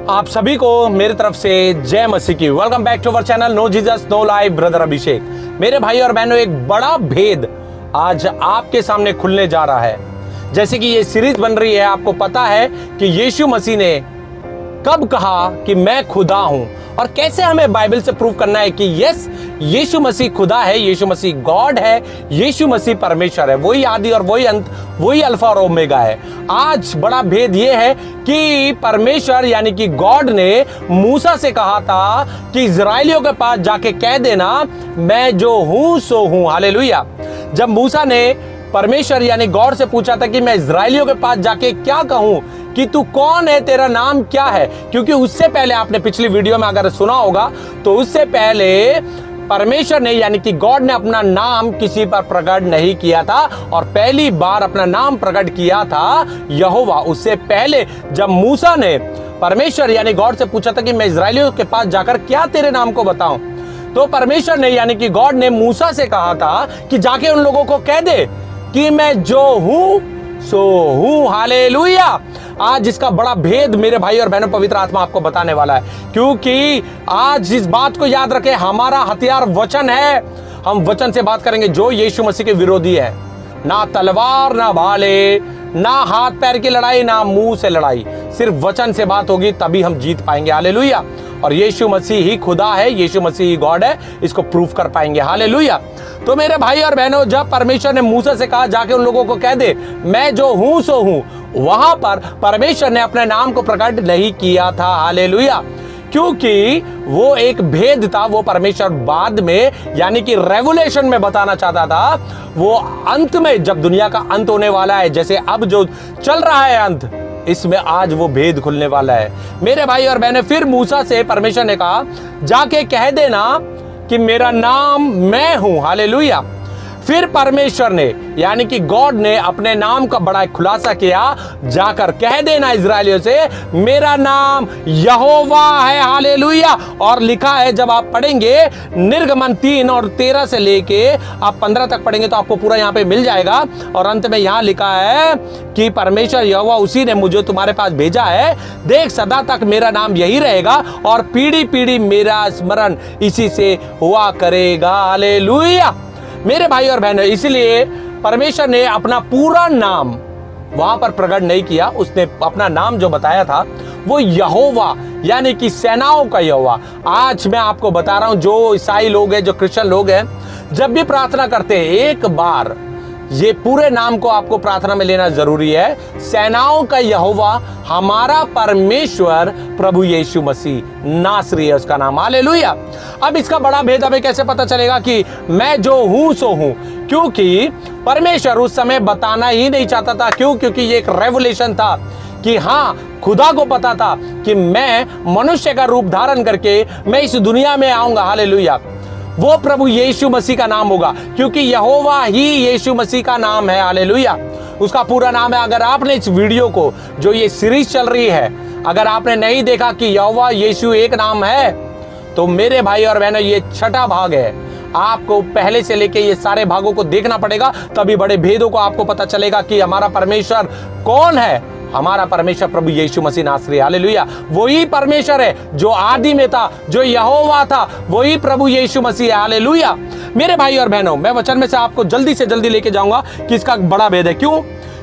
आप सभी को मेरी तरफ से जय मसीह की। Welcome back to our channel no Jesus no life brother Abhishek. मेरे भाई और बहनों, एक बड़ा भेद आज आपके सामने खुलने जा रहा है। जैसे कि ये सीरीज बन रही है, आपको पता है कि यीशु मसीह ने कब कहा कि मैं खुदा हूं और कैसे हमें बाइबल से प्रूव करना है कि यस, यीशु मसीह खुदा है, यीशु मसीह गॉड है, यीशु मसीह परमेश्वर है, वही आदि और वही अंत, वही अल्फा और ओमेगा है। आज बड़ा भेद यह है कि परमेश्वर यानी कि गॉड ने मूसा से कहा था कि इजराइलियों के पास जाके कह देना मैं जो हूं सो हूं। हालेलुया। जब मूसा ने परमेश्वर यानी गॉड से पूछा था कि मैं इजराइलियों के पास जाके क्या कहूं कि तू कौन है, तेरा नाम क्या है, क्योंकि उससे पहले आपने पिछली वीडियो में अगर सुना होगा तो उससे पहले परमेश्वर ने यानी कि गॉड ने अपना नाम किसी पर प्रकट नहीं किया था और पहली बार अपना नाम प्रकट किया था यहोवा। उससे पहले जब मूसा ने परमेश्वर यानी गॉड से पूछा था कि मैं इजराइलियों के पास जाकर क्या तेरे नाम को बताऊं, तो परमेश्वर ने यानी कि गॉड ने मूसा से कहा था कि जाके उन लोगों को कह दे कि मैं जो हूं सो हूं। हालेलुया। आज इसका बड़ा भेद मेरे भाई और बहनों पवित्र आत्मा आपको बताने वाला है, क्योंकि आज इस बात को याद रखें, हमारा हथियार वचन है। हम वचन से बात करेंगे जो यीशु मसीह के विरोधी है। ना तलवार, ना भाले, ना हाथ पैर की लड़ाई, ना मुंह से लड़ाई, सिर्फ वचन से बात होगी तभी हम जीत पाएंगे। हालेलुया। और यीशु मसीह ही खुदा है, यीशु मसीह ही गॉड है, इसको प्रूफ कर पाएंगे। हालेलुया। तो मेरे भाई और बहनों, जब परमेश्वर ने मूसा से कहा जाके उन लोगों को कह दे मैं जो हूं सो हूं, वहां पर परमेश्वर ने अपने नाम को प्रकट नहीं किया था। हालेलुया। क्योंकि वो एक भेद था, वो परमेश्वर बाद में यानी कि रेवोल्यूशन में बताना चाहता था। वो अंत में, जब दुनिया का अंत होने वाला है, जैसे अब जो चल रहा है अंत, इसमें आज वो भेद खुलने वाला है। मेरे भाई और बहनें, फिर मूसा से परमेश्वर ने कहा जाके कह देना कि मेरा नाम मैं हूं। हालेलुया। फिर परमेश्वर ने यानी कि गॉड ने अपने नाम का बड़ा खुलासा किया, जाकर कह देना इजराइलियों से मेरा नाम यहोवा है। हालेलुया। और लिखा है, जब आप पढ़ेंगे निर्गमन 3 और 13 से लेके आप 15 तक पढ़ेंगे तो आपको पूरा यहाँ पे मिल जाएगा। और अंत में यहाँ लिखा है कि परमेश्वर यहोवा उसी ने मुझे तुम्हारे पास भेजा है, देख सदा तक मेरा नाम यही रहेगा और पीढ़ी पीढ़ी मेरा स्मरण इसी से हुआ करेगा। हालेलुया। मेरे भाई और बहनों, इसलिए परमेश्वर ने अपना पूरा नाम वहां पर प्रकट नहीं किया। उसने अपना नाम जो बताया था वो यहोवा यानी कि सेनाओं का यहोवा। आज मैं आपको बता रहा हूं, जो ईसाई लोग हैं, जो क्रिश्चियन लोग हैं, जब भी प्रार्थना करते हैं एक बार ये पूरे नाम को आपको प्रार्थना में लेना जरूरी है। सेनाओं का यहोवा, हमारा परमेश्वर प्रभु यीशु मसीह नासरी है उसका नाम। हालेलुया। अब इसका बड़ा भेद हमें कैसे पता चलेगा कि मैं जो हूं सो हूं, क्योंकि परमेश्वर उस समय बताना ही नहीं चाहता था। क्यों? क्योंकि ये एक रेवोल्यूशन था कि हाँ, खुदा को पता था कि मैं मनुष्य का रूप धारण करके मैं इस दुनिया में आऊंगा। हालेलुया। वो प्रभु यीशु मसीह का नाम होगा, क्योंकि यहोवा ही यीशु मसीह का नाम है। हालेलुया। उसका पूरा नाम है। अगर आपने इस वीडियो को, जो ये सीरीज चल रही है, अगर आपने नहीं देखा कि यहोवा यीशु एक नाम है, तो मेरे भाई और बहनों, ये छठा भाग है। आपको पहले से लेके ये सारे भागों को देखना पड़ेगा, तभी बड़े भेदों को आपको पता चलेगा कि हमारा परमेश्वर कौन है। हमारा परमेश्वर प्रभु यीशु मसीह नासरी। हालेलुया। वही परमेश्वर है जो आदि में था, जो यहोवा था, वही प्रभु यीशु मसीह है। हालेलुया। मेरे भाई और बहनों, मैं वचन में से आपको जल्दी से जल्दी लेके जाऊंगा कि इसका बड़ा भेद है। क्यों?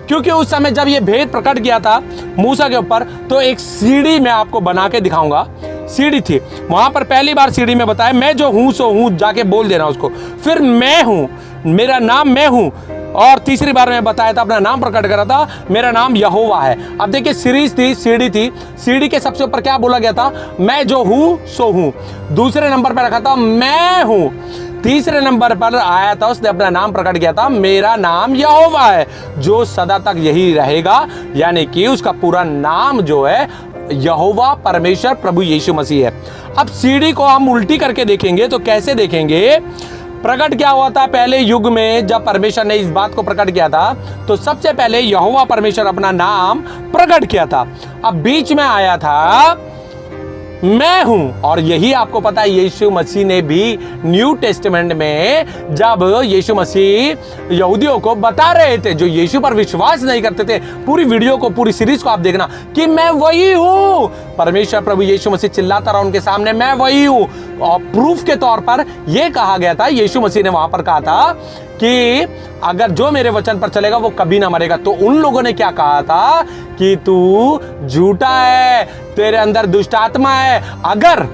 क्योंकि उस समय जब ये भेद प्रकट किया था मूसा के ऊपर, तो एक सीढ़ी मैं आपको बना के दिखाऊंगा। सीढ़ी थी वहां पर, पहली बार सीढ़ी में बताया मैं जो हूं सो हूं, जाके बोल देना उसको। फिर मैं हूं, मेरा नाम मैं हूं। और तीसरी बार में बताया था, अपना नाम प्रकट करा था, मेरा नाम यहोवा है। अब देखिए, सीरीज थी, सीढ़ी थी, सीढ़ी के सबसे ऊपर क्या बोला गया था? मैं जो हूं सो हूं। दूसरे नंबर पर रखा था मैं हूं। तीसरे नंबर पर आया था, उसने अपना नाम प्रकट किया था, मेरा नाम यहोवा है जो सदा तक यही रहेगा। यानी कि उसका पूरा नाम जो है यहोवा परमेश्वर प्रभु यीशु मसीह है। अब सीढ़ी को हम उल्टी करके देखेंगे तो कैसे देखेंगे? प्रकट क्या हुआ था पहले युग में, जब परमेश्वर ने इस बात को प्रकट किया था, तो सबसे पहले यहोवा परमेश्वर अपना नाम प्रकट किया था। अब बीच में आया था मैं हूं। और यही आपको पता है यीशु मसीह ने भी न्यू टेस्टामेंट में जब यीशु मसीह यहूदियों को बता रहे थे जो यीशु पर विश्वास नहीं करते थे, पूरी वीडियो को, पूरी सीरीज को आप देखना, कि मैं वही हूं। परमेश्वर प्रभु यीशु मसीह चिल्लाता रहा उनके सामने, मैं वही हूं। और प्रूफ के तौर पर यह कहा गया था, यीशु मसीह ने वहां पर कहा था कि अगर जो मेरे वचन पर चलेगा वो कभी ना मरेगा। तो उन लोगों ने क्या कहा था कि तू झूठा है, तेरे अंदर दुष्ट आत्मा है, अगर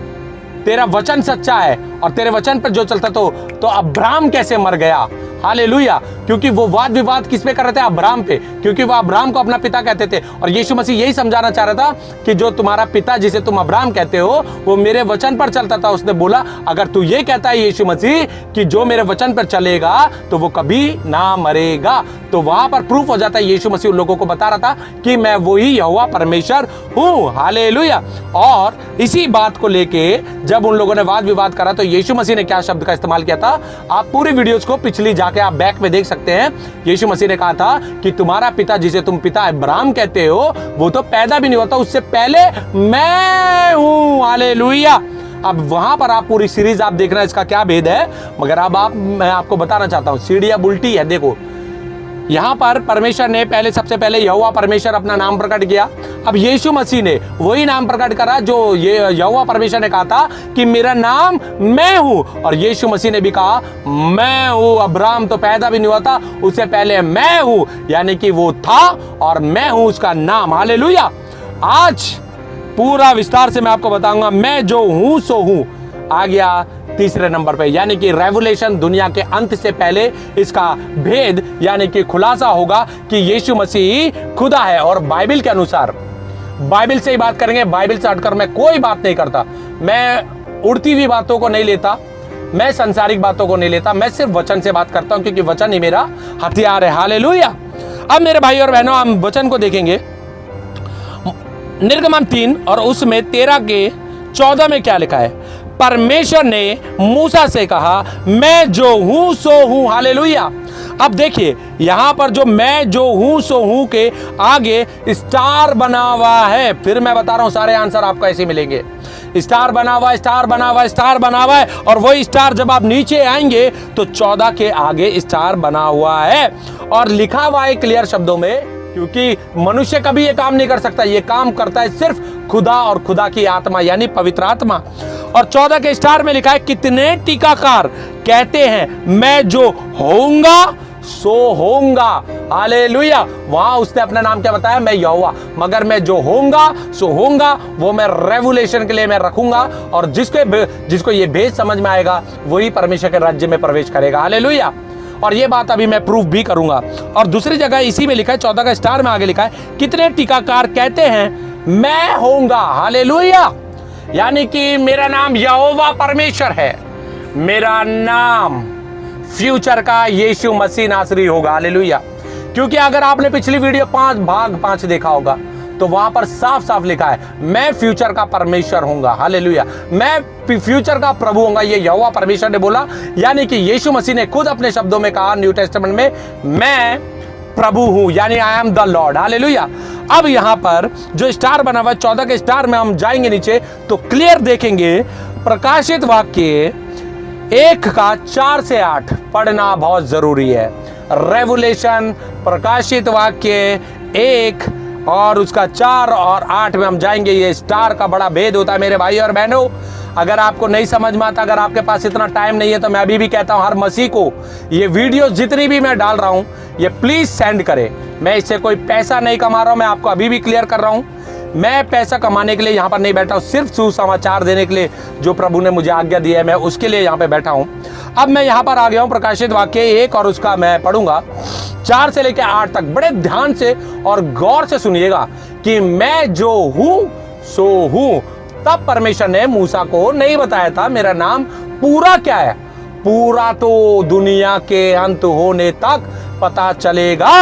तेरा वचन सच्चा है और तेरे वचन पर जो चलता तो अब्राहम कैसे मर गया। हालेलुया। क्योंकि वो वाद विवाद किस पे कर रहे थे? अब्राहम पे, क्योंकि वो अब्राहम को अपना पिता कहते थे। और यीशु मसीह यही समझाना चाह रहा था कि जो तुम्हारा पिता जिसे तुम अब्राहम कहते हो वो मेरे वचन पर चलता था। उसने बोला अगर तू ये कहता है यीशु मसीह कि जो मेरे वचन पर चलेगा तो वो कभी ना मरेगा, तो वहां पर प्रूफ हो जाता है यीशु मसीह उन लोगों को बता रहा था कि मैं वही यहोवा परमेश्वर हूं। हालेलुया। और इसी बात को लेके जब उन लोगों ने वाद विवाद करा तो यीशु मसीह ने क्या शब्द का इस्तेमाल किया था? आप पूरी वीडियोस को पिछली जाके आप बैक में देख सकते हैं। यीशु मसीह ने कहा था कि तुम्हारा पिता जिसे तुम पिता अब्राहम कहते हो वो तो पैदा भी नहीं होता, उससे पहले मैं हूं। हालेलुया। अब वहां पर आप पूरी सीरीज आप देखना इसका क्या भेद है, मगर अब मैं आपको बताना चाहता हूं। सीढ़ियां उल्टी है। देखो यहां पर परमेश्वर ने सबसे पहले यहोवा परमेश्वर अपना नाम प्रकट किया। अब यीशु मसीह ने वही नाम प्रकट करा जो ये यहोवा परमेश्वर ने कहा था कि मेरा नाम मैं हूं। और यीशु मसीह ने भी कहा मैं हूं। अब्राहम तो पैदा भी नहीं हुआ था, उससे पहले मैं हूं, यानी कि वो था और मैं हूं उसका नाम। हालेलुया। आज पूरा विस्तार से मैं आपको बताऊंगा मैं जो हूं सो हूं। आ गया तीसरे नंबर पे, यानी कि रेवलेशन, दुनिया के अंत से पहले इसका भेद यानी कि खुलासा होगा कि यीशु मसीह खुदा है। और बाइबल के अनुसार, बाइबल से ही बात करेंगे, बाइबल से हटकर मैं कोई बात नहीं करता। मैं उड़ती हुई बातों को नहीं लेता, मैं संसारिक बातों को नहीं लेता, मैं सिर्फ वचन से बात करता हूं, क्योंकि वचन ही मेरा हथियार है। हालेलुया। अब मेरे भाई और बहनों हम वचन को देखेंगे। निर्गमन 3 और उसमें 13 के 14 में क्या लिखा है? परमेश्वर ने मूसा से कहा मैं जो हूं सो हूं। हालेलुया। अब देखिए यहां पर जो मैं जो हूं सो हूं के आगे स्टार बना हुआ है। फिर मैं बता रहा हूं सारे आंसर आपको ऐसे मिलेंगे। स्टार बना हुआ, स्टार बना हुआ, स्टार बना हुआ है। और वही स्टार जब आप नीचे आएंगे तो 14 के आगे स्टार बना हुआ है और लिखा हुआ है क्लियर शब्दों में, क्योंकि मनुष्य कभी ये काम नहीं कर सकता। ये काम करता है सिर्फ खुदा और खुदा की आत्मा यानी पवित्र आत्मा। और 14 के स्टार में लिखा है कितने टीकाकार कहते हैं मैं जो होऊंगा सो होऊंगा। हालेलुया। वहां उसने अपना नाम क्या बताया? मैं यहोवा। मगर मैं जो होऊंगा सो होऊंगा वो मैं रेवुलेशन के लिए मैं रखूंगा, और जिसको ये भेद समझ में आएगा वही परमेश्वर के राज्य में प्रवेश करेगा। हालेलुया। और ये बात अभी मैं प्रूफ भी करूंगा। और दूसरी जगह इसी में लिखा है 14 का स्टार में आगे लिखा है कितने टीकाकार कहते हैं मैं होऊंगा। हालेलुया। यानी कि मेरा नाम यहोवा परमेश्वर है, मेरा नाम फ्यूचर का यीशु मसीह नासरी होगा। हालेलुया। क्योंकि अगर आपने पिछली वीडियो 5 देखा होगा तो वहां पर साफ साफ लिखा है मैं फ्यूचर का परमेश्वर हूंगा। हालेलुया। मैं फ्यूचर का प्रभु होऊंगा, ये यहोवा परमेश्वर ने बोला। यानी कि यीशु मसीह ने खुद अपने शब्दों में कहा न्यू टेस्टामेंट में मैं प्रभु हूं, यानी आई एम द लॉर्ड। हालेलुया। अब यहां पर जो स्टार बना हुआ है 14 के स्टार में हम जाएंगे नीचे तो क्लियर देखेंगे प्रकाशित वाक्य 1 का 4 से 8 पढ़ना बहुत जरूरी है। रेवुलेशन प्रकाशित वाक्य 1 और उसका 4 और 8 में हम जाएंगे। ये स्टार का बड़ा भेद होता है मेरे भाई और बहनों। अगर आपको नहीं समझ में आता, अगर आपके पास इतना टाइम नहीं है, तो मैं अभी भी कहता हूं हर मसीह को ये वीडियो जितनी भी मैं डाल रहा हूं ये प्लीज सेंड करें। मैं इससे कोई पैसा नहीं कमा रहा हूं, मैं आपको अभी भी क्लियर कर रहा हूं। मैं पैसा कमाने के लिए यहां पर नहीं बैठा हूं, सिर्फ सुसमाचार देने के लिए जो प्रभु ने मुझे आज्ञा दी है मैं उसके लिए यहां पर बैठा हूं। अब मैं यहां पर आ गया हूं प्रकाशित वाक्य 1 और उसका मैं पढ़ूंगा 4 से लेकर 8 तक। बड़े ध्यान से और गौर से सुनिएगा कि मैं जो हूं सो हूं। तब परमेश्वर ने मूसा को नहीं बताया था मेरा नाम पूरा क्या है, पूरा तो दुनिया के अंत होने तक पता चलेगा।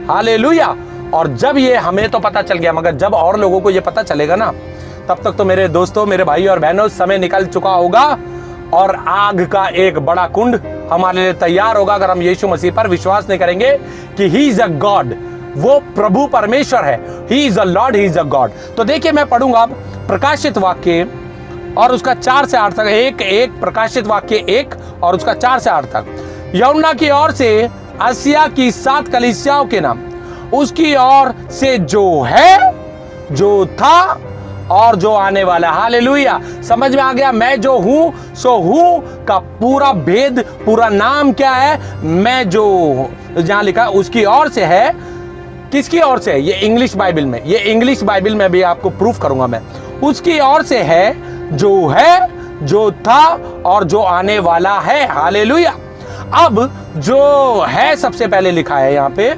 हालेलुया। और जब ये हमें तो पता चल गया, मगर जब और लोगों को ये पता चलेगा ना, तब तक तो मेरे दोस्तों, मेरे भाई और बहनों, समय निकल चुका होगा और आग का एक बड़ा कुंड हमारे लिए तैयार होगा अगर हम यीशु मसीह पर विश्वास नहीं करेंगे कि ही इज अ गॉड, वो प्रभु परमेश्वर है। ही is a Lord, he is a God. तो देखिए मैं पढ़ूंगा अब प्रकाशित वाक्य और उसका 4 से 8 तक, एक प्रकाशित वाक्य 1 और उसका 4 से 8 तक। यूहन्ना की ओर से आसिया की 7 कलीसियाओं के नाम, उसकी ओर से जो है, जो था और जो आने वाला। हालेलुया, समझ में आ गया? मैं जो हूं सो हूं का पूरा भेद, पूरा नाम क्या है? मैं जो जहां लिखा उसकी ओर से है। किसकी ओर से है? ये इंग्लिश बाइबल में, ये इंग्लिश बाइबल में भी आपको प्रूफ करूंगा मैं। उसकी ओर से है, जो था और जो आने वाला है। हालेलुया। अब जो है सबसे पहले लिखा है यहां पे,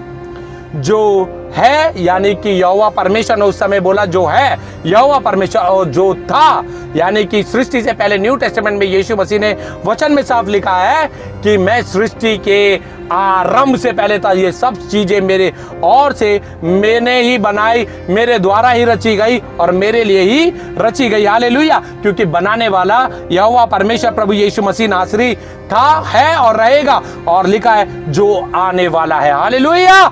जो है यानी कि यहोवा परमेश्वर ने उस समय बोला जो है यहोवा परमेश्वर, और जो था यानी कि सृष्टि से पहले न्यू टेस्टामेंट में यीशु मसीह ने वचन में साफ लिखा है कि मैं सृष्टि के आरंभ से पहले था। ये सब चीजें मेरे और से मैंने ही बनाई, मेरे द्वारा ही रची गई और मेरे लिए ही रची गई। हालेलुया। क्योंकि बनाने वाला यहोवा परमेश्वर प्रभु यीशु मसीह नासरी था, है और रहेगा। और लिखा है जो आने वाला है। हालेलुया।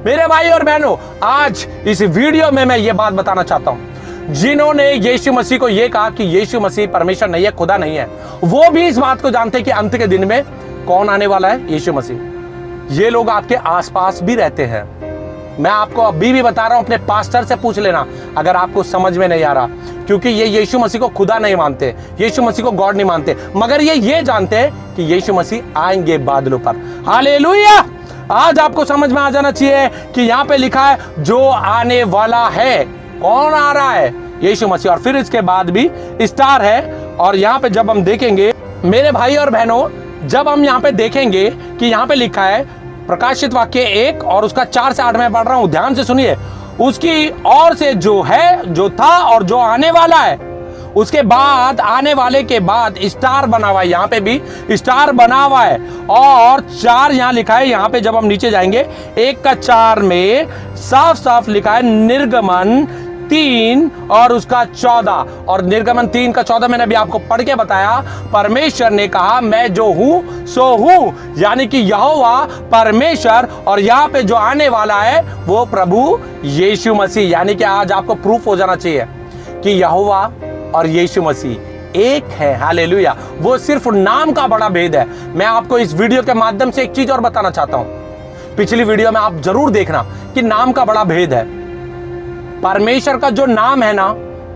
मेरे भाई और बहनों, आज इस वीडियो में मैं ये बात बताना चाहता हूं, जिन्होंने यीशु मसीह को ये कहा कि यीशु मसीह परमेश्वर नहीं है, खुदा नहीं है, वो भी इस बात को जानते हैं कि अंत के दिन में कौन आने वाला है? यीशु मसीह। ये लोग आपके आसपास भी रहते हैं। मैं आपको अभी भी बता रहा हूं, अपने पास्टर से पूछ लेना अगर आपको समझ में नहीं आ रहा, क्योंकि ये यीशु मसीह को खुदा नहीं मानते, यीशु मसीह को गॉड नहीं मानते, मगर ये जानते हैं कि यीशु मसीह आएंगे बादलों पर। हालेलुया। आज आपको समझ में आ जाना चाहिए कि यहां पे लिखा है जो आने वाला है। कौन आ रहा है? यीशु मसीह। और फिर इसके बाद भी स्टार है। और यहां पे जब हम देखेंगे मेरे भाई और बहनों, जब हम यहां पे देखेंगे कि यहां पे लिखा है प्रकाशित वाक्य 1 और उसका 4 से 8 में पढ़ रहा हूं, ध्यान से सुनिए। उसकी ओर से जो है, जो था और जो आने वाला है, उसके बाद आने वाले के बाद स्टार बना हुआ है। यहां पे भी स्टार बना हुआ है और 4 यहां लिखा है। यहां पे जब हम नीचे जाएंगे 1 का 4 में साफ साफ लिखा है निर्गमन 3 और उसका 14। और निर्गमन 3 का 14 मैंने अभी आपको पढ़ के बताया। परमेश्वर ने कहा मैं जो हूं सो हूं, यानी कि यहोवा परमेश्वर, और यहां पे जो आने वाला है वो प्रभु यीशु मसीह। यानी कि आज आपको प्रूफ हो जाना चाहिए कि यहोवा और यीशु मसीह एक है। हालेलुया। वो सिर्फ नाम का बड़ा भेद है। मैं आपको इस वीडियो के माध्यम से एक चीज और बताना चाहता हूं, पिछली वीडियो में आप जरूर देखना कि नाम का बड़ा भेद है। परमेश्वर का जो नाम है ना,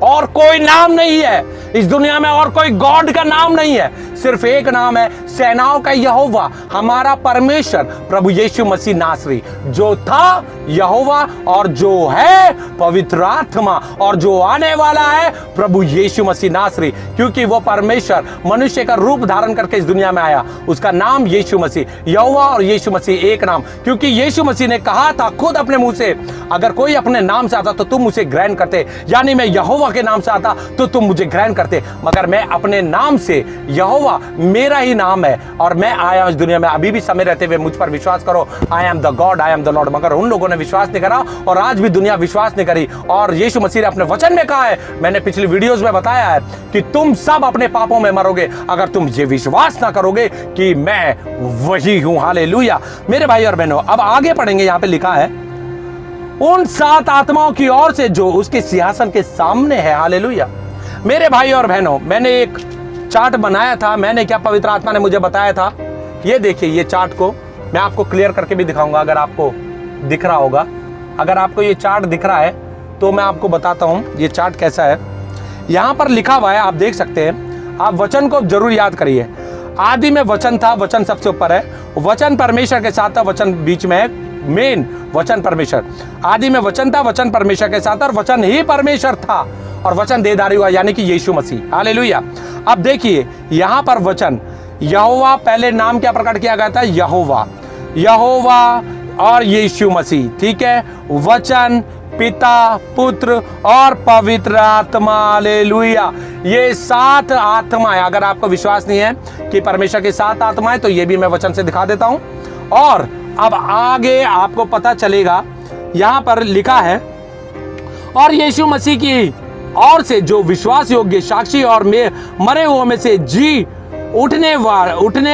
और कोई नाम नहीं है इस दुनिया में, और कोई गॉड का नाम नहीं है, सिर्फ एक नाम है, सेनाओं का यहोवा, हमारा परमेश्वर प्रभु यीशु मसीह नासरी, जो था यहोवा और जो है पवित्र आत्मा और जो आने वाला है प्रभु यीशु मसीह नासरी। क्योंकि वो परमेश्वर मनुष्य का रूप धारण करके इस दुनिया में आया, उसका नाम यीशु मसीह, यहोवा और यीशु मसीह एक नाम। क्योंकि यीशु मसीह ने कहा था खुद अपने मुंह से, अगर कोई अपने नाम से आता तो तुम उसे ग्रहण करते, यानी मैं यहोवा के नाम से आता तो तुम मुझे ग्रहण करते, मगर मैं अपने नाम से, यहोवा मेरा ही नाम है और मैं आया इस दुनिया में। अभी भी समय रहते हुए मुझ पर विश्वास करो, आई am the God, I am the Lord. मगर उन लोगों ने विश्वास नहीं करा और आज भी दुनिया विश्वास नहीं करी। और यीशु मसीह ने अपने वचन में कहा है, मैंने पिछली वीडियोस में बताया है कि तुम सब अपने पापों में मरोगे अगर तुम ये विश्वास ना करोगे कि मैं वही हूं। हालेलुया। मेरे भाई और बहनों, अब आगे पढ़ेंगे। यहां पे लिखा है उन 7 आत्माओं की ओर से जो उसके सिंहासन के सामने है। हालेलुया। मेरे भाई और बहनों, मैंने एक चार्ट बनाया था। मैंने क्या, पवित्र आत्मा ने मुझे बताया था। ये देखिए, ये चार्ट को मैं आपको क्लियर करके भी दिखाऊंगा अगर आपको दिख रहा होगा। अगर आपको ये चार्ट दिख रहा है तो मैं आपको बताता हूं ये चार्ट कैसा है। यहां पर लिखा हुआ है, आप देख सकते हैं। आप वचन को जरूर याद करिए। आदि में वचन था, वचन सबसे ऊपर है, वचन परमेश्वर के साथ था, वचन बीच में है, मेन वचन परमेश्वर। आदि में वचन था, वचन परमेश्वर के साथ, और वचन ही परमेश्वर था और वचन देहधारी हुआ, यानी कि यीशु मसीह। हालेलुया। अब देखिए यहां पर वचन यहोवा, पहले नाम क्या प्रकट किया गया था? यहोवा, यहोवा और यीशु मसीह। ठीक है। वचन, पिता, पुत्र और पवित्र आत्मा। हालेलुया। ये 7 आत्माएं। अगर आपको विश्वास नहीं है कि परमेश्वर की 7 आत्माएं, तो ये भी मैं वचन से दिखा देता हूं। और अब आगे आपको पता चलेगा, यहां पर लिखा है और यीशु मसीह की ओर से जो विश्वास योग्य साक्षी और मरे हुओं में से जी उठने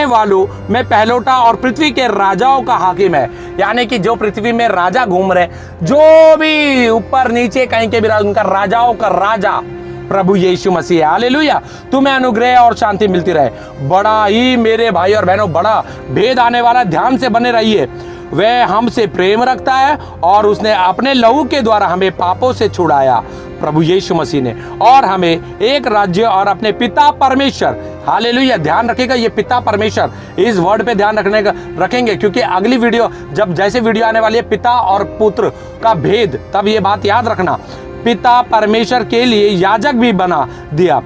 वालों में पहलोटा और पृथ्वी के राजाओं का हाकिम है। यानी कि जो पृथ्वी में राजा घूम रहे, जो भी ऊपर नीचे कहीं के भी राजा, उनका राजाओं का राजा प्रभु यीशु मसीह है। हालेलुया। तुम्हें अनुग्रह और शांति मिलती रहे। बड़ा ही मेरे भाई और बहनों बड़ा भेद आने वाला, ध्यान से बने रहिए। वह हमसे प्रेम रखता है और उसने अपने लहू के द्वारा हमें पापों से छुड़ाया, प्रभु यीशु मसीह ने, और हमें एक राज्य और अपने पिता परमेश्वर, हालेलुया। ध्यान रखिएगा, ये पिता परमेश्वर, इस वर्ड पे ध्यान रखेंगे, क्योंकि अगली वीडियो जब जैसे वीडियो आने वाली है पिता और पुत्र का भेद, तब ये बात याद रखना। पिता परमेश्वर के लिए याजक भी बना दिया,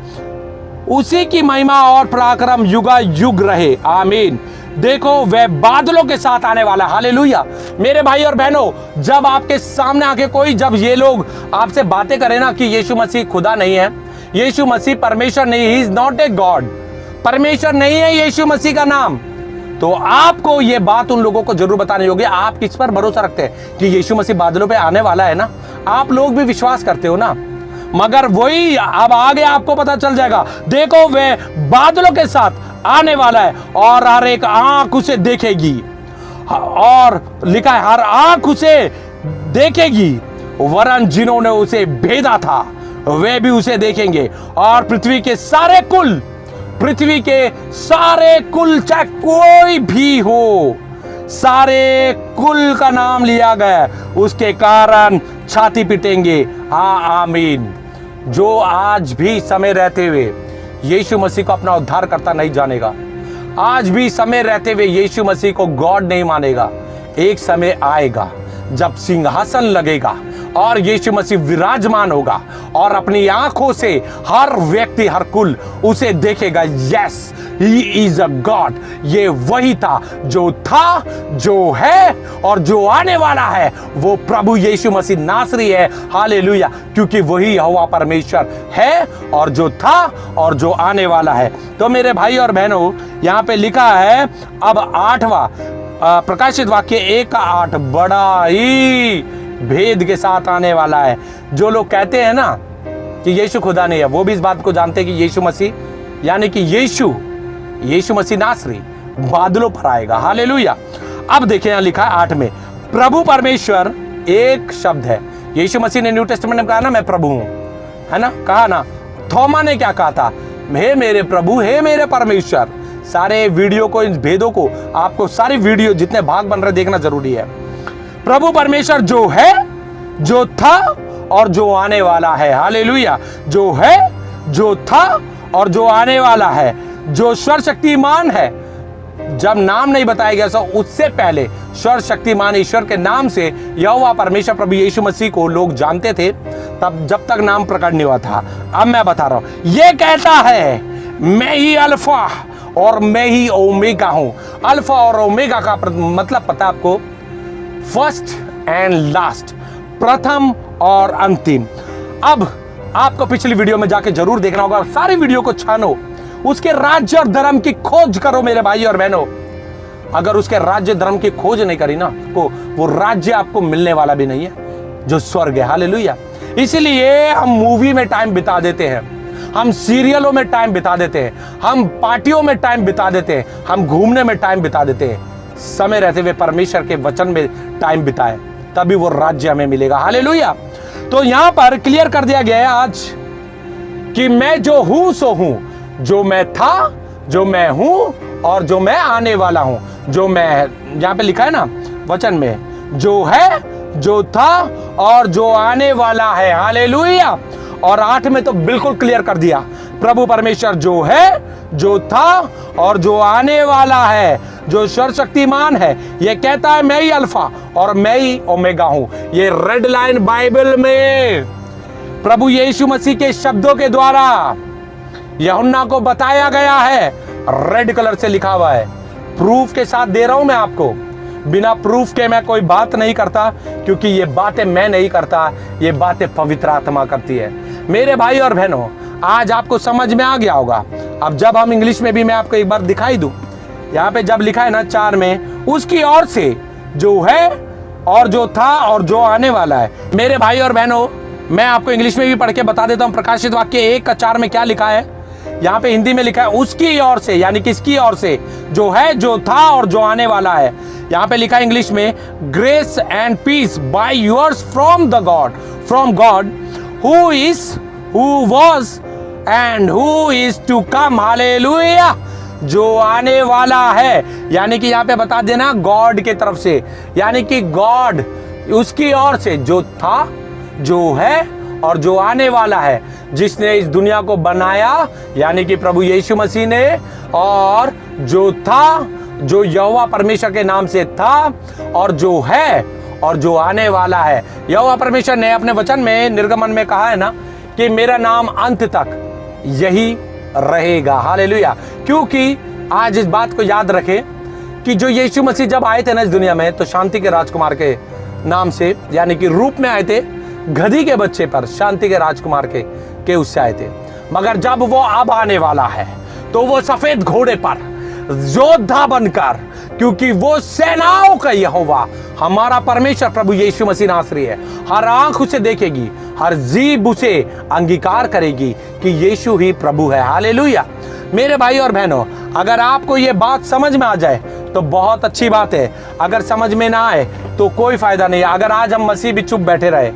उसी की महिमा और पराक्रम युगा युग रहे, आमीन। देखो वह बादलों के साथ आने वाला, हालेलुया। मेरे भाई और बहनों, जब आपके सामने आके कोई, जब ये लोग आपसे बातें करें ना कि यीशु मसीह खुदा नहीं है, यीशु मसीह परमेश्वर नहीं, he is not a god, परमेश्वर नहीं है यीशु मसीह का नाम, तो आपको ये बात उन लोगों को जरूर बतानी होगी। आप किस पर भरोसा रखते हैं कि यीशु मसीह बादलों पे आने वाला है ना? आप लोग भी विश्वास करते हो ना, मगर वही अब आगे आपको पता चल जाएगा। देखो वह बादलों के साथ आने वाला है और हर एक आंख उसे देखेगी, और लिखा है हर आंख उसे देखेगी, वरन जिन्होंने उसे भेदा था वे भी उसे देखेंगे, और पृथ्वी के सारे कुल चाहे कोई भी हो, सारे कुल का नाम लिया गया, उसके कारण छाती पीटेंगे, हाँ आमीन। जो आज भी समय रहते हुए यीशु मसीह को अपना उद्धार करता नहीं जानेगा, आज भी समय रहते हुए यीशु मसीह को गॉड नहीं मानेगा, एक समय आएगा जब सिंहासन लगेगा और यीशु मसीह विराजमान होगा, और अपनी आंखों से हर व्यक्ति, हर कुल उसे देखेगा, yes he is a God. ये वही था, जो है और जो आने वाला है, वो प्रभु यीशु मसीह नासरी है, हालेलुया। क्योंकि वही यहोवा परमेश्वर है, और जो था और जो आने वाला है। तो मेरे भाई और बहनों, यहाँ पे लिखा है अब 8वां प्रकाशित वाक्य 1:8, बड़ा ही भेद के साथ आने वाला है। जो लोग कहते हैं ना कि यीशु खुदा नहीं है, वो भी इस बात को जानते हैं कि यीशु मसीह, यानी कि यीशु मसीह नासरी बादलों पर आएगा, हालेलुया। अब देखिए यहाँ लिखा है 8 में, प्रभु परमेश्वर एक शब्द है। यीशु मसीह ने न्यू टेस्टामेंट में कहा ना मैं प्रभु हूं, है ना, कहा ना। थोमा ने क्या कहा था? हे मेरे प्रभु, हे मेरे परमेश्वर। सारे वीडियो को, इन भेदों को आपको, सारी वीडियो जितने भाग बन रहे देखना जरूरी है। प्रभु परमेश्वर जो है, जो था और जो आने वाला है, हालेलुया। जो है, जो था और जो आने वाला है, जो सर्वशक्तिमान है। जब नाम नहीं बताया गया सो उससे पहले सर्वशक्तिमान ईश्वर के नाम से यहोवा परमेश्वर प्रभु यीशु मसीह को लोग जानते थे, तब जब तक नाम प्रकट नहीं हुआ था। अब मैं बता रहा हूं, ये कहता है मैं ही अल्फा और मैं ही ओमेगा हूं। अल्फा और ओमेगा का मतलब पता है आपको? फर्स्ट एंड लास्ट, प्रथम और अंतिम। अब आपको पिछली वीडियो में जाके जरूर देखना होगा, सारी वीडियो को छानो, उसके राज्य और धर्म की खोज करो मेरे भाई और बहनों। अगर उसके राज्य धर्म की खोज नहीं करी ना, तो वो राज्य आपको मिलने वाला भी नहीं है जो स्वर्ग है, हालेलुया। इसीलिए हम मूवी में टाइम बिता देते हैं, हम सीरियलों में टाइम बिता देते हैं, हम पार्टियों में टाइम बिता देते हैं, हम घूमने में टाइम बिता देते हैं। समय रहते हुए परमेश्वर के वचन में टाइम बिताएं, तभी वो राज्य हमें मिलेगा, हालेलुया। तो यहां पर क्लियर कर दिया गया है आज कि मैं जो हूं सो हूं, जो मैं था, जो मैं हूं और जो मैं आने वाला हूं। जो मैं, यहां पे लिखा है ना वचन में, जो है, जो था और जो आने वाला है, हालेलुया। और 8 में तो बिल्कुल क्लियर कर दिया, प्रभु परमेश्वर जो है, जो था और जो आने वाला है, जो सर्वशक्तिमान है। ये कहता है मैं ही अल्फा और मैं ही ओमेगा हूं। ये रेड लाइन बाइबल में प्रभु यीशु मसीह के शब्दों के द्वारा यूहन्ना को बताया गया है, रेड कलर से लिखा हुआ है। प्रूफ के साथ दे रहा हूं मैं आपको, बिना प्रूफ के मैं कोई बात नहीं करता, क्योंकि ये बातें मैं नहीं करता, ये बातें पवित्र आत्मा करती है। मेरे भाई और बहनों, आज आपको समझ में आ गया होगा। अब जब हम इंग्लिश में भी मैं आपको एक बार दिखाई दूं, यहाँ पे जब लिखा है ना 4 में, उसकी ओर से जो है और जो था और जो आने वाला है। मेरे भाई और बहनों, मैं आपको इंग्लिश में भी पढ़ के बता देता हूँ। प्रकाशित वाक्य 1:4 में क्या लिखा है? यहाँ पे हिंदी में लिखा है उसकी ओर से, यानी किसकी ओर से? जो है, जो था और जो आने वाला है। यहाँ पे लिखा है इंग्लिश में, grace and peace by yours from the God, from God who who was and who is to come, hallelujah, जो आने वाला है। यानी कि यहाँ पे बता देना गॉड के तरफ से, यानी कि गॉड उसकी ओर से, जो था, जो है और जो आने वाला है, जिसने इस दुनिया को बनाया यानी कि प्रभु यीशु मसीह ने, और जो था, जो यहोवा परमेश्वर के नाम से था, और जो है और जो आने वाला है। यहोवा परमेश्वर ने अपने वचन में निर्गमन में कहा है ना कि मेरा नाम अंत तक यही रहेगा, हालेलुया। क्योंकि आज इस बात को याद रखें कि जो यीशु मसीह जब आए थे ना इस दुनिया में, तो शांति के राजकुमार के नाम से यानी कि रूप में आए थे, गधी के बच्चे पर, शांति के राजकुमार के उससे आए थे। मगर जब वो अब आने वाला है तो वो सफेद घोड़े पर योद्धा बनकर, क्योंकि वो सेनाओं का यहोवा हमारा परमेश्वर प्रभु यीशु मसीह नासरी है, हर आंख उसे देखेगी, हर जीभ उसे अंगीकार करेगी कि यीशु ही प्रभु है, हालेलुया। मेरे भाई और बहनों, अगर आपको ये बात समझ में आ जाए तो बहुत अच्छी बात है, अगर समझ में ना आए तो कोई फायदा नहीं। अगर आज हम मसीह भी चुप बैठे रहे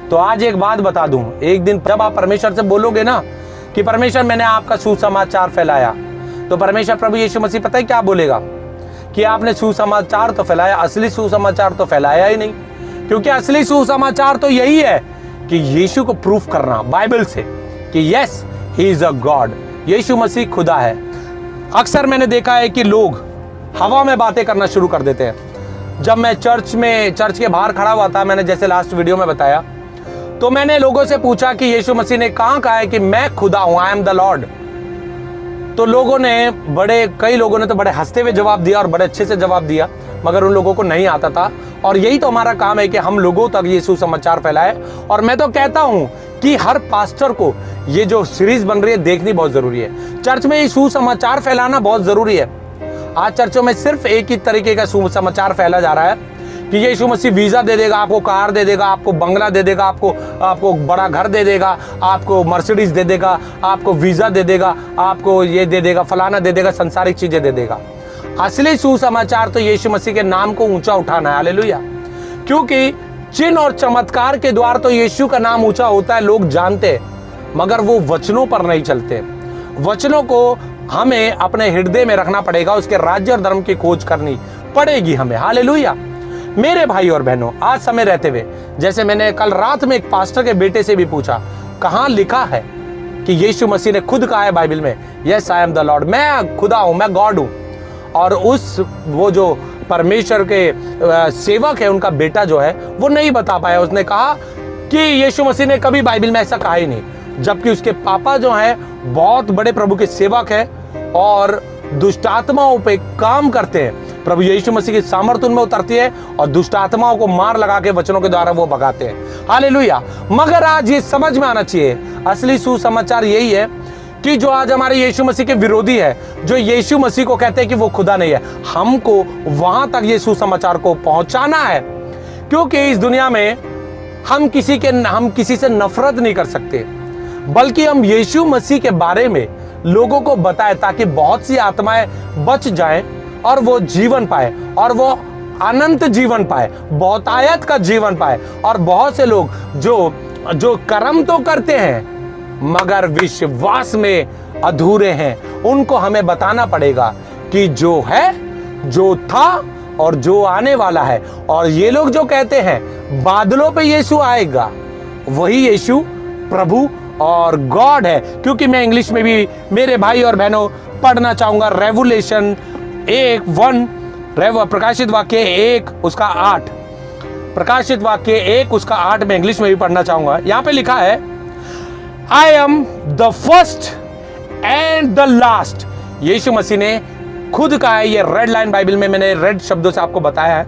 तो आज एक बात बता दूं, एक दिन जब आप परमेश्वर से बोलोगे ना कि परमेश्वर मैंने आपका सुसमाचार फैलाया, तो परमेश्वर प्रभु यीशु मसीह पता है क्या बोलेगा कि आपने सुसमाचार तो फैलाया, असली सुसमाचार तो फैलाया ही नहीं। क्योंकि असली सुसमाचार तो यही है कि यीशु को प्रूफ करना बाइबल से कि yes he is a god, यीशु मसीह खुदा है। अक्सर मैंने देखा है कि लोग हवा में बातें करना शुरू कर देते हैं। जब मैं चर्च के बाहर खड़ा हुआ था, मैंने जैसे लास्ट वीडियो में बताया, तो मैंने लोगों से पूछा कि यीशु मसीह ने कहां कहा है कि मैं खुदा हूं, आई एम द लॉर्ड। तो कई लोगों ने तो बड़े हंसते हुए जवाब दिया और बड़े अच्छे से जवाब दिया, मगर उन लोगों को नहीं आता था। और यही तो हमारा काम है कि हम लोगों तक ये सुसमाचार फैलाए। और मैं तो कहता हूं कि हर पास्टर को ये जो सीरीज बन रही है देखनी बहुत जरूरी है। चर्च में ये सुसमाचार फैलाना बहुत जरूरी है। आज चर्चों में सिर्फ एक ही तरीके का सुसमाचार फैला जा रहा है कि यीशु मसीह वीजा दे देगा, आपको कार दे देगा, आपको बंगला दे देगा, आपको बड़ा घर दे देगा, आपको मर्सिडीज दे देगा, आपको वीजा दे देगा, आपको ये दे देगा, फलाना दे देगा, संसारिक चीजें दे देगा। असली सुसमाचार तो यीशु मसीह के नाम को ऊंचा उठाना है, हालेलुया। क्योंकि चिन्ह और चमत्कार के द्वारा तो यीशु का नाम ऊंचा होता है, लोग जानते हैं, मगर वो वचनों पर नहीं चलते। वचनों को हमें अपने हृदय में रखना पड़ेगा, उसके राज्य और धर्म की खोज करनी पड़ेगी हमें, हालेलुया। मेरे भाई और बहनों, आज समय रहते हुए, जैसे मैंने कल रात में एक पास्टर के बेटे से भी पूछा, कहां लिखा है कि यीशु मसीह ने खुद कहा है बाइबल में, yes I am the Lord, मैं खुदा हूं, मैं गॉड हूं। और वो जो परमेश्वर के सेवक है, उनका बेटा जो है, वो नहीं बता पाया। उसने कहा कि यीशु मसीह ने कभी बाइबल में ऐसा कहा ही नहीं, जबकि उसके पापा जो है बहुत बड़े प्रभु के सेवक है और दुष्ट आत्माओं पे काम करते हैं। प्रभु यीशु मसीह की सामर्थ्य उनमें उतरती है और दुष्ट आत्माओं को मार लगा के वचनों के द्वारा वो भगाते हैं, हालेलुया। मगर आज ये समझ में आना चाहिए, असली सुसमाचार यही है कि जो आज हमारे यीशु मसीह के विरोधी है, जो यीशु मसीह को कहते हैं कि वो खुदा नहीं है, हमको वहां तक ये सुसमाचार को पहुंचाना है। क्योंकि इस दुनिया में हम किसी से नफरत नहीं कर सकते, बल्कि हम यीशु मसीह के बारे में लोगों को बताएं ताकि बहुत सी आत्माएं बच जाएं और वो जीवन पाए, और वो अनंत जीवन पाए, बहुतायत का जीवन पाए। और बहुत से लोग जो कर्म तो करते हैं मगर विश्वास में अधूरे हैं, उनको हमें बताना पड़ेगा कि जो है, जो था और जो आने वाला है। और ये लोग जो कहते हैं बादलों पे यीशु आएगा, वही यीशु प्रभु और गॉड है। क्योंकि मैं इंग्लिश में भी मेरे भाई और बहनों पढ़ना चाहूंगा रेवलेशन 1:1, प्रकाशित वाक्य 1 उसका 8, प्रकाशित वाक्य 1 उसका 8 में इंग्लिश में भी पढ़ना चाहूंगा। यहां पे लिखा है, I am the first and the last. यीशु मसीह ने खुद कहा है, ये रेड लाइन बाइबल में मैंने रेड शब्दों से आपको बताया है,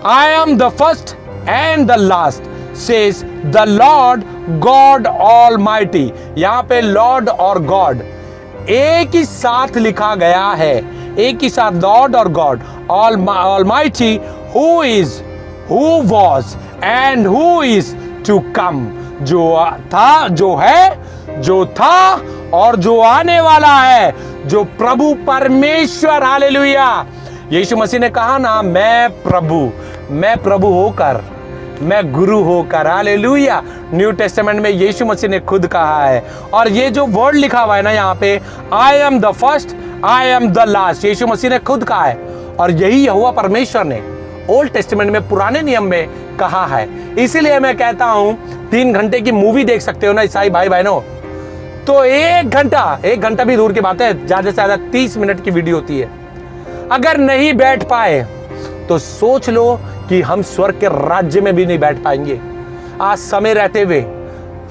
I am the first and the last says the lord God almighty. यहां पे लॉर्ड और गॉड एक ही साथ लिखा गया है, एक ही साथ, लॉर्ड और God Almighty, who is, who was and who is to come. जो था, जो है, जो था और जो आने वाला है, जो प्रभु परमेश्वर, हालेलुया। यीशु मसीह ने कहा ना, मैं प्रभु होकर मैं गुरु होकर, हालेलुया। न्यू टेस्टामेंट में यीशु मसीह ने खुद कहा है। और ये जो वर्ड लिखा हुआ है ना यहाँ पे, I am the first, I am the last, यीशु मसीह ने खुद कहा है। और यही यहोवा परमेश्वर ने ओल्ड टेस्टामेंट में, पुराने नियम में कहा है। इसीलिए मैं कहता हूं 3 घंटे की मूवी देख सकते हो ना ईसाई भाई बहनों, तो 1 घंटा भी दूर की बात है, ज्यादा से ज्यादा 30 मिनट की वीडियो होती है। अगर नहीं बैठ पाए तो सोच लो कि हम स्वर्ग के राज्य में भी नहीं बैठ पाएंगे। आज समय रहते हुए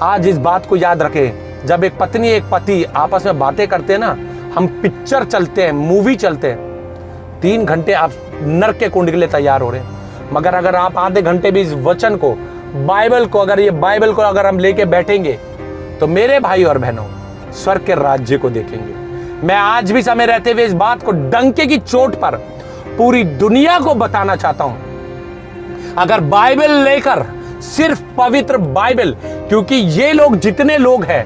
आज इस बात को याद रखें, जब एक पत्नी एक पति आपस में बातें करते हैं ना, हम पिक्चर चलते हैं, मूवी चलते हैं, 3 घंटे आप नरक के कुंड के लिए तैयार हो रहे हैं। मगर अगर आप आधे घंटे भी इस वचन को, बाइबल को, अगर ये बाइबल को अगर हम लेके बैठेंगे तो मेरे भाई और बहनों स्वर्ग के राज्य को देखेंगे। मैं आज भी समय रहते हुए इस बात को डंके की चोट पर पूरी दुनिया को बताना चाहता हूं, अगर बाइबल लेकर, सिर्फ पवित्र बाइबल, क्योंकि ये लोग जितने लोग हैं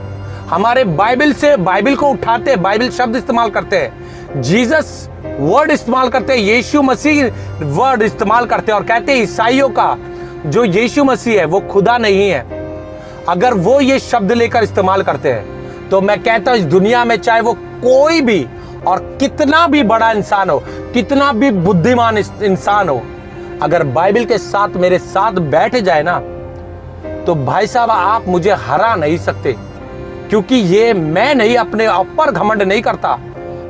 हमारे बाइबल से, बाइबल को उठाते हैं, बाइबल शब्द इस्तेमाल करते हैं, जीसस वर्ड इस्तेमाल करते हैं, यीशु मसीह वर्ड इस्तेमाल करते हैं और कहते हैं ईसाइयों का जो यीशु मसीह है वो खुदा नहीं है। अगर वो ये शब्द लेकर इस्तेमाल करते हैं तो मैं कहता हूं इस दुनिया में चाहे वो कोई भी और कितना भी बड़ा इंसान हो, कितना भी बुद्धिमान इंसान हो, अगर बाइबल के साथ मेरे साथ बैठ जाए ना, तो भाई साहब आप मुझे हरा नहीं सकते। क्योंकि ये मैं नहीं, अपने ऊपर घमंड नहीं करता,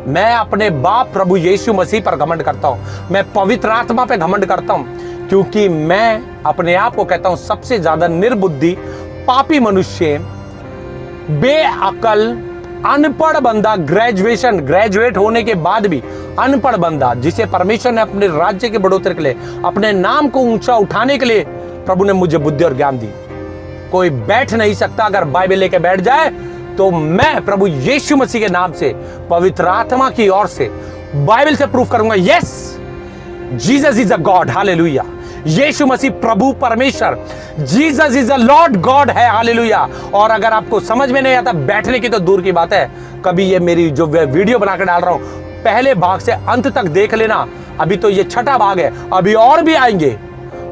मैं अपने बाप प्रभु यीशु मसीह पर घमंड करता हूं, मैं पवित्र आत्मा पे घमंड करता हूं। क्योंकि मैं अपने आप को कहता हूं सबसे ज्यादा निर्बुद्धि, पापी मनुष्य, बेअकल, अनपढ़ बंदा, ग्रेजुएट होने के बाद भी अनपढ़ बंदा, जिसे परमेश्वर ने अपने राज्य के बढ़ोतरी के लिए, अपने नाम को ऊंचा उठाने के लिए प्रभु ने मुझे बुद्धि और ज्ञान दी। कोई बैठ नहीं सकता। अगर बाइबल लेके बैठ जाए तो मैं प्रभु यीशु मसीह के नाम से, पवित्र आत्मा की ओर से, बाइबल से प्रूफ करूंगा, yes Jesus is a god, hallelujah. यीशु मसीह प्रभु परमेश्वर, Jesus is a lord god है, हालेलुया। और अगर आपको समझ में नहीं आता, बैठने की तो दूर की बात है, कभी ये मेरी जो वीडियो बनाकर डाल रहा हूं पहले भाग से अंत तक देख लेना। अभी तो ये 6ठा भाग है, अभी और भी आएंगे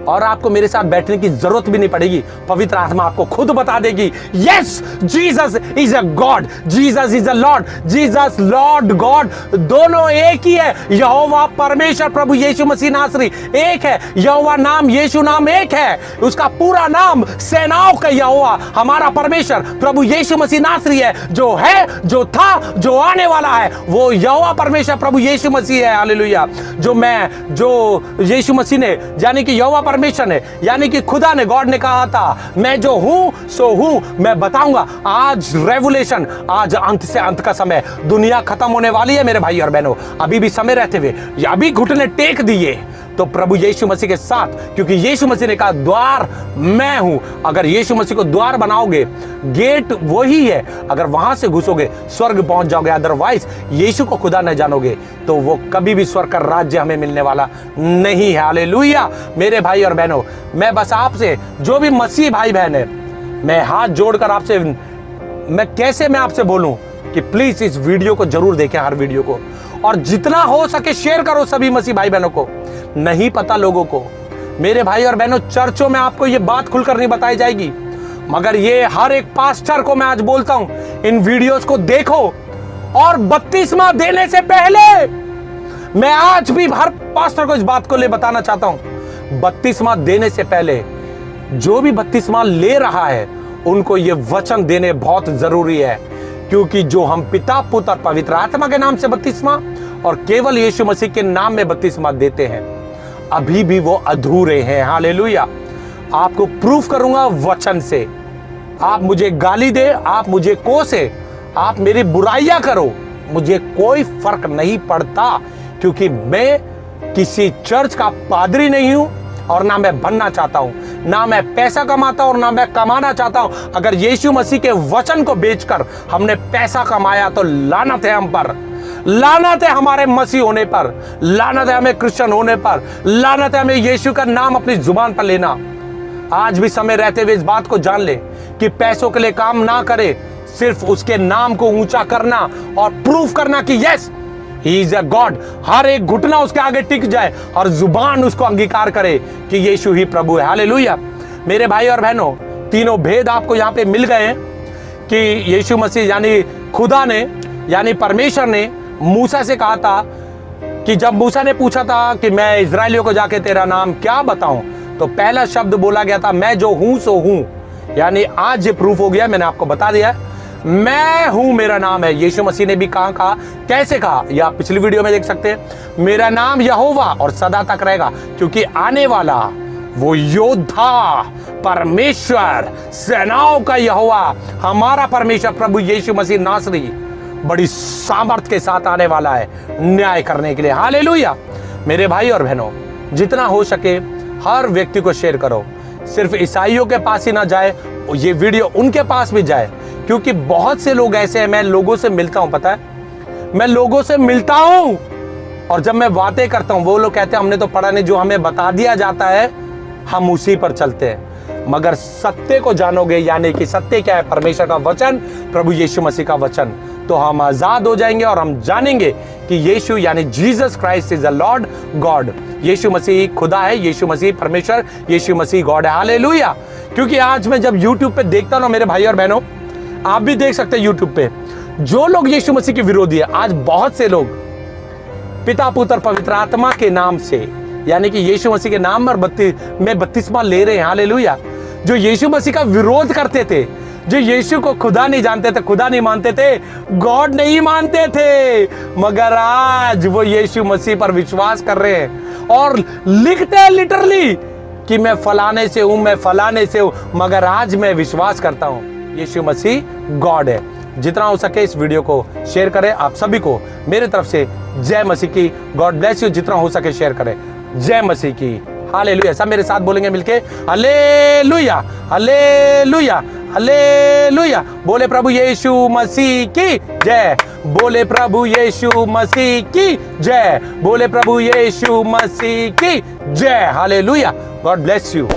और आपको मेरे साथ बैठने की जरूरत भी नहीं पड़ेगी। पवित्र आत्मा आपको खुद बता देगी, yes Jesus is a God, Jesus is a Lord, Jesus Lord God, दोनों एक ही है। यहोवा परमेश्वर प्रभु यीशु मसीह नासरी एक है। यहोवा नाम, यीशु नाम एक है, उसका पूरा नाम सेनाओं का यहोवा, हमारा परमेश्वर प्रभु यीशु मसीह नासरी है, जो है, जो था, जो आने वाला है, वो यहोवा परमेश्वर प्रभु यीशु मसीह है, हालेलुया। जो यीशु मसीह ने, यानी कि यहोवा परमेश्वर ने, यानी कि खुदा ने, गॉड ने कहा था, मैं जो हूं सो हूं, मैं बताऊंगा। आज रेवुलेशन, आज अंत से अंत का समय, दुनिया खत्म होने वाली है मेरे भाई और बहनों। अभी भी समय रहते हुए, अभी घुटने टेक दिए तो प्रभु यीशु मसीह के साथ, क्योंकि यीशु मसीह ने कहा द्वार मैं हूं। अगर यीशु मसीह को द्वार बनाओगे, गेट वही है, अगर वहां से घुसोगे स्वर्ग पहुंच जाओगे। अदरवाइज यीशु को खुदा न जानोगे तो वो कभी भी स्वर्ग का राज्य हमें मिलने वाला नहीं है, हालेलुया। मेरे भाई और बहनों, मैं बस आपसे, जो भी मसीह भाई बहन है, मैं हाथ जोड़कर आपसे, मैं आपसे बोलूं कि प्लीज इस वीडियो को जरूर देखें, हर वीडियो को, और जितना हो सके शेयर करो सभी मसीह भाई बहनों को। नहीं पता लोगों को, मेरे भाई और बहनों, चर्चों में आपको ये बात खुलकर नहीं बताई जाएगी, मगर ये हर एक पास्टर को मैं आज बोलता हूं, इन वीडियोस को देखो। और बपतिस्मा देने से पहले, मैं आज भी हर पास्टर को इस बात को ले बताना चाहता हूं, बपतिस्मा देने से पहले जो भी बपतिस्मा ले रहा है उनको ये वचन देने बहुत जरूरी है। क्योंकि जो हम पिता, पुत्र और पवित्र आत्मा के नाम से बपतिस्मा और केवल यीशु मसीह के नाम में बपतिस्मा देते हैं, अभी भी वो अधूरे हैं, हालेलुया। आपको प्रूफ करूंगा वचन से। आप मुझे गाली दे, आप मुझे कोसे, आप मेरी बुराइयां करो, मुझे कोई फर्क नहीं पड़ता, क्योंकि मैं किसी चर्च का पादरी नहीं हूं और ना मैं बनना चाहता हूं, ना मैं पैसा कमाता हूं और ना मैं कमाना चाहता हूं। अगर यीशु मसीह के वचन को बेचकर हमने पैसा कमाया तो लानत है हम पर, लानत है हमारे मसीह होने पर, लानत है हमें क्रिश्चियन होने पर, लानत है हमें यीशु का नाम अपनी जुबान पर लेना। आज भी समय रहते हुए इस बात को जान ले कि पैसों के लिए काम ना करे, सिर्फ उसके नाम को ऊंचा करना और प्रूफ करना कि yes he is a god. हर एक घुटना उसके आगे टिक जाए और जुबान उसको अंगीकार करे कि यीशु ही प्रभु है, हालेलुया। मेरे भाई और बहनों, तीनों भेद आपको यहाँ पे मिल गए हैं कि यीशु मसीह यानी खुदा ने यानी परमेश्वर ने मूसा से कहा था कि जब मूसा ने पूछा था कि मैं इजराइलियों को जाके तेरा नाम क्या बताऊं, तो पहला शब्द बोला गया था, मैं जो हूं सो हूं। यानी आज ये प्रूफ हो गया, मैंने आपको बता दिया, मैं हूं, मेरा नाम है। यीशु मसीह ने भी कहा, कैसे कहा, यह आप पिछली वीडियो में देख सकते हैं। मेरा नाम यहोवा और सदा तक रहेगा, क्योंकि आने वाला वो योद्धा परमेश्वर, सेनाओं का यहोवा, हमारा परमेश्वर प्रभु यीशु मसीह नासरी बड़ी सामर्थ के साथ आने वाला है न्याय करने के लिए। हालेलुया। मेरे भाई और बहनों, जितना हो सके हर व्यक्ति को शेयर करो। सिर्फ ईसाइयों के पास ही ना जाए, ये वीडियो उनके पास भी जाए, क्योंकि बहुत से लोग ऐसे हैं, मैं लोगों से मिलता हूं, पता है, मैं लोगों से मिलता हूं और जब मैं बातें करता हूं वो लोग कहते हैं हमने तो पढ़ा नहीं, जो हमें बता दिया जाता है हम उसी पर चलते हैं। मगर सत्य को जानोगे, यानी कि सत्य क्या है, परमेश्वर का वचन, प्रभु यीशु मसीह का वचन, तो हम आजाद हो जाएंगे और हम जानेंगे कि यीशु यानी Jesus Christ is the lord god. यीशु मसीह खुदा है, यीशु मसीह परमेश्वर, यीशु मसीह गॉड है। हालेलुया। क्योंकि आज मैं जब यूट्यूब पे देखता हूं, मेरे भाई और बहनों, आप भी देख सकते हैं यूट्यूब पे, जो लोग यीशु मसीह के विरोधी है, आज बहुत से लोग पिता पुत्र पवित्र आत्मा के नाम से, यानी कि यीशु मसीह के नाम में बपतिस्मा ले रहे हैं। हालेलुया। जो यीशु मसीह का विरोध करते थे, जो यीशु को खुदा नहीं जानते थे, खुदा नहीं मानते थे, गॉड नहीं मानते थे, मगर आज वो यीशु मसीह पर विश्वास कर रहे हैं और लिखते हैं लिटरली कि मैं फलाने से हूं, मैं फलाने से हूं, मगर आज मैं विश्वास करता हूं यीशु मसीह गॉड है। जितना हो सके इस वीडियो को शेयर करें। आप सभी को मेरे तरफ से जय मसीह की। God bless you. जितना हो सके शेयर करें। जय मसीह की। हालेलुया। सब मेरे साथ बोलेंगे मिलके, हालेलुया, हालेलुया, हालेलुया। बोले प्रभु यीशु मसीह की जय। बोले प्रभु यीशु मसीह की जय। बोले प्रभु यीशु मसीह की जय। हालेलुया। God bless you.